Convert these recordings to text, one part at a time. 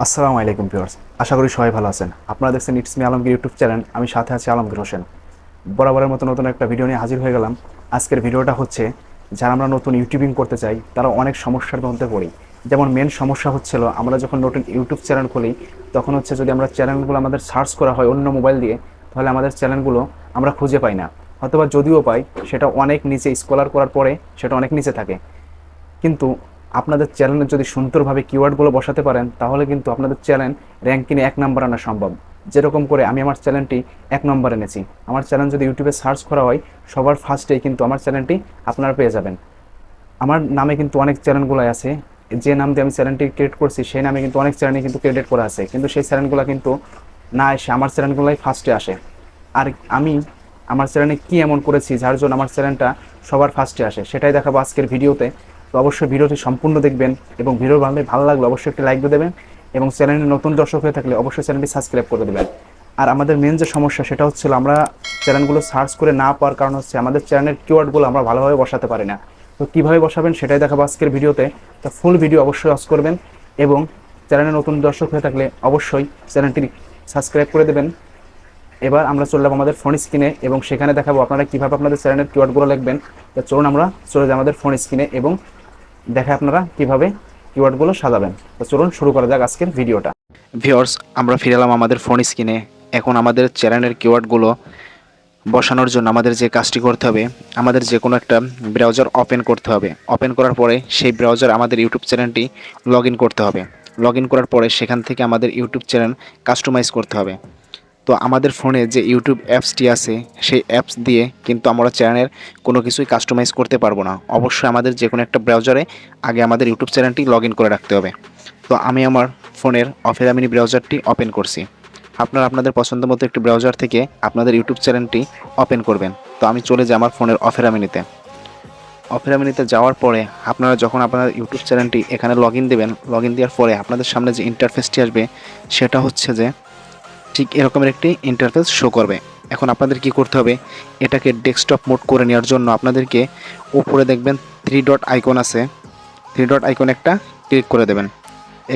আসসালামু আলাইকুম ভিউয়ার্স, আশা করি সবাই ভালো আছেন। আপনারা দেখছেন ইটস আলমগীর ইউটিউব চ্যানেল। আমি সাথে আছি আলমগীর হোসেন। বরাবরের মতো নতুন একটা ভিডিও নিয়ে হাজির হয়ে গেলাম। আজকের ভিডিওটা হচ্ছে, যারা আমরা নতুন ইউটিউবিং করতে চাই তারা অনেক সমস্যার মধ্যে পড়ি। যেমন মেন সমস্যা হচ্ছিল, আমরা যখন নতুন ইউটিউব চ্যানেল খুলি তখন হচ্ছে যদি আমরা চ্যানেলগুলো আমাদের সার্চ করা হয় অন্য মোবাইল দিয়ে, তাহলে আমাদের চ্যানেলগুলো আমরা খুঁজে পাই না, অথবা যদিও পাই সেটা অনেক নিচে, স্ক্রল করার পরে সেটা অনেক নিচে থাকে। কিন্তু আপনাদের চ্যানেলে যদি সুন্দরভাবে কিওয়ার্ডগুলো বসাতে পারেন তাহলে কিন্তু আপনাদের চ্যানেল র্যাঙ্কিংয়ে 1 নম্বর আনা সম্ভব। যেরকম করে আমি আমার চ্যানেলটি 1 নম্বর এনেছি। আমার চ্যানেল যদি ইউটিউবে সার্চ করা হয় সবার ফার্স্টেই কিন্তু আমার চ্যানেলটি আপনারা পেয়ে যাবেন। আমার নামে কিন্তু অনেক চ্যানেলগুলো আছে, যে নাম দিয়ে আমি চ্যানেলটি ক্রিয়েট করছি সেই নামে কিন্তু অনেক চ্যানেলই কিন্তু ক্রিয়েট করা আছে, কিন্তু সেই চ্যানেলগুলো কিন্তু না এসে আমার চ্যানেলগুলোই ফার্স্টে আসে। আর আমি আমার চ্যানেলে কী এমন করেছি যার জন্য আমার চ্যানেলটা সবার ফার্স্টে আসে, সেটাই দেখাবো আজকের ভিডিওতে। তো অবশ্যই ভিডিওটি সম্পূর্ণ দেখবেন এবং ভিডিও ভালো লাগলে অবশ্যই একটি লাইক দিয়ে দেবেন এবং চ্যানেলে নতুন দর্শক হয়ে থাকলে অবশ্যই চ্যানেলটি সাবস্ক্রাইব করে দেবেন। আর আমাদের মেন যে সমস্যা সেটা হচ্ছিল, আমরা চ্যানেলগুলো সার্চ করে না পাওয়ার কারণ হচ্ছে আমাদের চ্যানেলের কিওয়ার্ডগুলো আমরা ভালোভাবে বসাতে পারি না। তো কীভাবে বসাবেন সেটাই দেখাবো আজকের ভিডিওতে। তো ফুল ভিডিও অবশ্যই ওয়াচ করবেন এবং চ্যানেলে নতুন দর্শক হয়ে থাকলে অবশ্যই চ্যানেলটি সাবস্ক্রাইব করে দেবেন। এবার আমরা চললাম আমাদের ফোন স্ক্রিনে এবং সেখানে দেখাবো আপনারা কীভাবে আপনাদের চ্যানেলের কিওয়ার্ডগুলো লিখবেন। তো চলুন আমরা চলে যাই আমাদের ফোন স্ক্রিনে এবং দেখে আপনারা কিভাবে কিওয়ার্ডগুলো সাজাবেন। তো চলুন শুরু করা যাক আজকের ভিডিওটা। ভিউয়ার্স, আমরা ফিরে এলাম আমাদের ফোন স্ক্রিনে। এখন আমাদের চ্যানেলের কিওয়ার্ডগুলো বসানোর জন্য আমাদের যে কাজটি করতে হবে, আমাদের যে কোনো একটা ব্রাউজার ওপেন করতে হবে। ওপেন করার পরে সেই ব্রাউজার আমাদের ইউটিউব চ্যানেলটি লগ ইন করতে হবে। লগ ইন করার পরে সেখান থেকে আমাদের ইউটিউব চ্যানেল কাস্টমাইজ করতে হবে। তো আমাদের ফোনে যে ইউটিউব অ্যাপসটি আছে সেই অ্যাপস দিয়ে কিন্তু আমরা চ্যানেলের কোনো কিছুই কাস্টমাইজ করতে পারবো না। অবশ্যই আমাদের যে কোনো একটা ব্রাউজারে আগে আমাদের ইউটিউব চ্যানেলটি লগ ইন করে রাখতে হবে। তো আমি আমার ফোনের অফেরা মিনি ব্রাউজারটি ওপেন করছি। আপনারা আপনাদের পছন্দ মতো একটি ব্রাউজার থেকে আপনাদের ইউটিউব চ্যানেলটি ওপেন করবেন। তো আমি চলে যাই আমার ফোনের অফেরা মিনিতে। অফেরা মিনিতে যাওয়ার পরে আপনারা যখন আপনার ইউটিউব চ্যানেলটি এখানে লগ ইন দেবেন, লগ ইন দেওয়ার পরে আপনাদের সামনে যে ইন্টারফেসটি আসবে সেটা হচ্ছে যে ঠিক এরকমের একটি ইন্টারফেস শো করবে। এখন আপনাদের কি করতে হবে, এটাকে ডেস্কটপ মোড করে নেওয়ার জন্য আপনাদেরকে উপরে দেখবেন 3 ডট আইকন আছে, 3 ডট আইকন একটা ক্লিক করে দেবেন।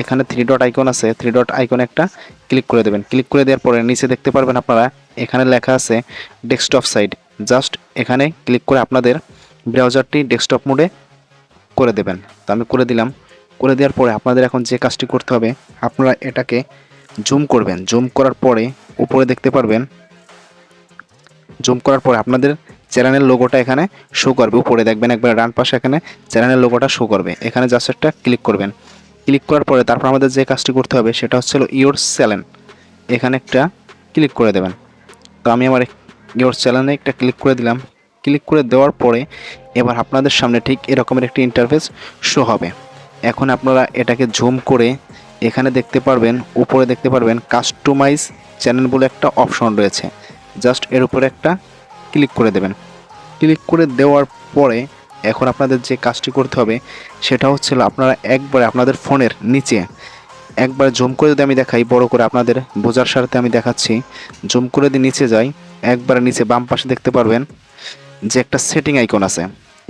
এখানে 3 ডট আইকন আছে, 3 ডট আইকন একটা ক্লিক করে দেবেন। ক্লিক করে দেওয়ার পরে নিচে দেখতে পারবেন আপনারা এখানে লেখা আছে ডেস্কটপ সাইড। জাস্ট এখানে ক্লিক করে আপনাদের ব্রাউজারটি ডেস্কটপ মোডে করে দেবেন। তো আমি করে দিলাম। করে দেওয়ার পরে আপনাদের এখন যে কাজটি করতে হবে, আপনারা এটাকে জুম করবেন। জুম করার পরে উপরে দেখতে পারবেন, জুম করার পরে আপনাদের চ্যানেলের লোগোটা এখানে শো করবে। উপরে দেখবেন একবার ডান পাশে এখানে চ্যানেলের লোগোটা শো করবে। এখানে জাস্ট একটা ক্লিক করবেন। ক্লিক করার পরে তারপর আমাদের যে কাজটি করতে হবে সেটা হচ্ছে ইওর চ্যানেল। এখানে একটা ক্লিক করে দেবেন। তো আমি আমার ইওর চ্যানেলে একটা ক্লিক করে দিলাম। ক্লিক করে দেওয়ার পরে এবার আপনাদের সামনে ঠিক এরকমের একটি ইন্টারফেস শো হবে। এখন আপনারা এটাকে জুম করে এখানে দেখতে পারবেন, উপরে দেখতে পারবেন কাস্টমাইজ চ্যানেল বলে একটা অপশন রয়েছে। জাস্ট এর উপরে একটা ক্লিক করে দেবেন। ক্লিক করে দেওয়ার পরে এখন আপনাদের যে কাজটি করতে হবে সেটা হচ্ছে আপনারা একবারে আপনাদের ফোনের নিচে একবার জুম করে যদি আমি দেখাই, বড় করে আপনাদের বোঝার স্বার্থে আমি দেখাচ্ছি। জুম করে দিয়ে নিচে যাই, একবারে নিচে বাম পাশে দেখতে পারবেন যে একটা সেটিং আইকন আছে।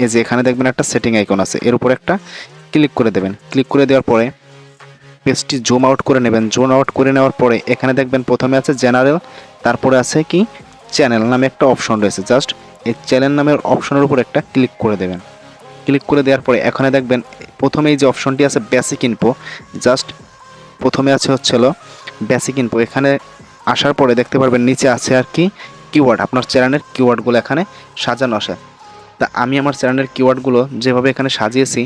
এই যে এখানে দেখবেন একটা সেটিং আইকন আছে, এর উপরে একটা ক্লিক করে দেবেন। ক্লিক করে দেওয়ার পরে পেজটি জুম আউট করে নেবেন। জুম আউট করে নেওয়ার পরে এখানে দেখবেন প্রথমে আছে জেনারেল, তারপরে আছে কি চ্যানেল নামে একটা অপশন রয়েছে। জাস্ট এই চ্যানেল নামের অপশনের উপর একটা ক্লিক করে দেবেন। ক্লিক করে দেওয়ার পরে এখানে দেখবেন প্রথমেই যে অপশনটি আছে বেসিক ইনফো, জাস্ট প্রথমে আছে বেসিক ইনফো। এখানে আসার পরে দেখতে পারবেন নিচে আছে আর কি কিওয়ার্ড, আপনার চ্যানেলের কিওয়ার্ডগুলো এখানে সাজানো আছে। তা আমি আমার চ্যানেলের কিওয়ার্ডগুলো যেভাবে এখানে সাজিয়েছি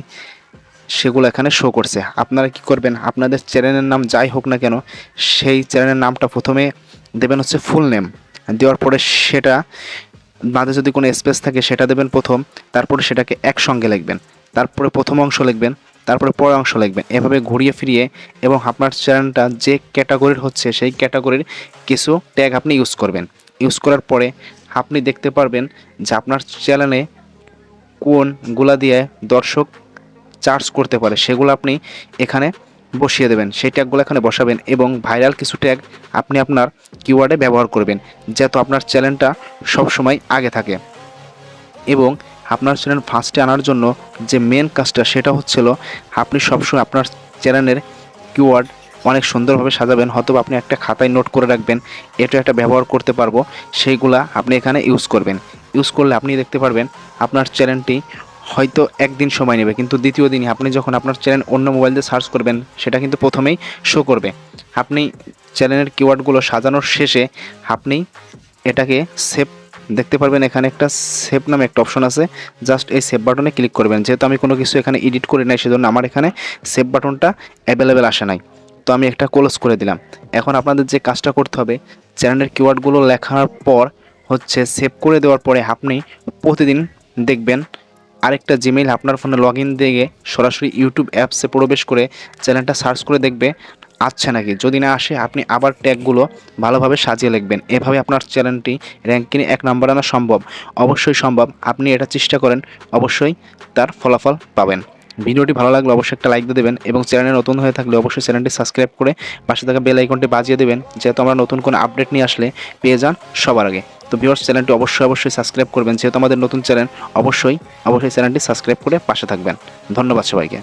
সেগুলো এখানে শো করছে। আপনারা কি করবেন, আপনাদের চ্যানেলের নাম যাই হোক না কেন সেই চ্যানেলের নামটা প্রথমে দেবেন হচ্ছে ফুল নেম। দেওয়ার পরে সেটা মাঝে যদি কোনো স্পেস থাকে সেটা দেবেন প্রথম, তারপরে সেটাকে একসঙ্গে লিখবেন, তারপরে প্রথম অংশ লিখবেন, তারপরে পরের অংশ লিখবেন, এভাবে ঘুরিয়ে ফিরিয়ে। এবং আপনার চ্যানেলটা যে ক্যাটাগরির হচ্ছে সেই ক্যাটাগরির কিছু ট্যাগ আপনি ইউজ করবেন। ইউজ করার পরে আপনি দেখতে পারবেন যে আপনার চ্যানেলে কোনগুলা দিয়ে দর্শক চার্জ করতে পারে সেগুলো আপনি এখানে বসিয়ে দেবেন। সেই ট্যাগগুলো এখানে বসাবেন এবং ভাইরাল কিছু ট্যাগ আপনি আপনার কিওয়ার্ডে ব্যবহার করবেন, যাতে আপনার চ্যানেলটা সবসময় আগে থাকে। এবং আপনার চ্যানেল ফার্স্টে আনার জন্য যে মেন কাজটা সেটা হচ্ছিল আপনি সবসময় আপনার চ্যানেলের কিওয়ার্ড অনেক সুন্দরভাবে সাজাবেন, হয়তো আপনি একটা খাতায় নোট করে রাখবেন, এটা একটা ব্যবহার করতে পারবো, সেইগুলা আপনি এখানে ইউজ করবেন। ইউজ করলে আপনি দেখতে পারবেন আপনার চ্যানেলটি হয়তো একদিন সময় নেবে, কিন্তু দ্বিতীয় দিনই আপনি যখন আপনার চ্যানেল অন্য মোবাইল দিয়ে সার্চ করবেন সেটা কিন্তু প্রথমেই শো করবে। আপনি চ্যানেলের কিওয়ার্ডগুলো সাজানোর শেষে আপনি এটাকে সেভ দেখতে পারবেন, এখানে একটা সেভ নামে একটা অপশন আছে, জাস্ট এই সেভ বাটনে ক্লিক করবেন। যেহেতু আমি কোনো কিছু এখানে এডিট করি নাই সেজন্য আমার এখানে সেভ বাটনটা অ্যাভেলেবেল আসে নাই, তো আমি একটা ক্লোজ করে দিলাম। এখন আপনাদের যে কাজটা করতে হবে, চ্যানেলের কিওয়ার্ডগুলো লেখার পর হচ্ছে সেভ করে দেওয়ার পরে আপনি প্রতিদিন দেখবেন আরেকটা জিমেইল আপনার ফোনে লগ ইন দিয়ে সরাসরি ইউটিউব অ্যাপসে প্রবেশ করে চ্যানেলটা সার্চ করে দেখবে আসছে নাকি। যদি না আসে আপনি আবার ট্যাগগুলো ভালোভাবে সাজিয়ে লিখবেন। এভাবে আপনার চ্যানেলটি র্যাঙ্কিংয়ে 1 নম্বর আনা সম্ভব, অবশ্যই সম্ভব। আপনি এটা চেষ্টা করেন, অবশ্যই তার ফলাফল পাবেন। ভিডিওটি ভালো লাগলে অবশ্যই একটা লাইক দিয়ে দেবেন এবং চ্যানেলে নতুন হয়ে থাকলে অবশ্যই চ্যানেলটি সাবস্ক্রাইব করে পাশে থাকা বেল আইকনটি বাজিয়ে দেবেন, যেহেতু আমরা নতুন কোনো আপডেট নিয়ে আসলে পেয়ে যান সবার আগে। তো ভিউয়ার্স, চ্যানেলটি অবশ্যই সাবস্ক্রাইব করবেন, যেহেতু আমাদের নতুন চ্যানেল। অবশ্যই চ্যানেলটি সাবস্ক্রাইব করে পাশে থাকবেন। ধন্যবাদ সবাইকে।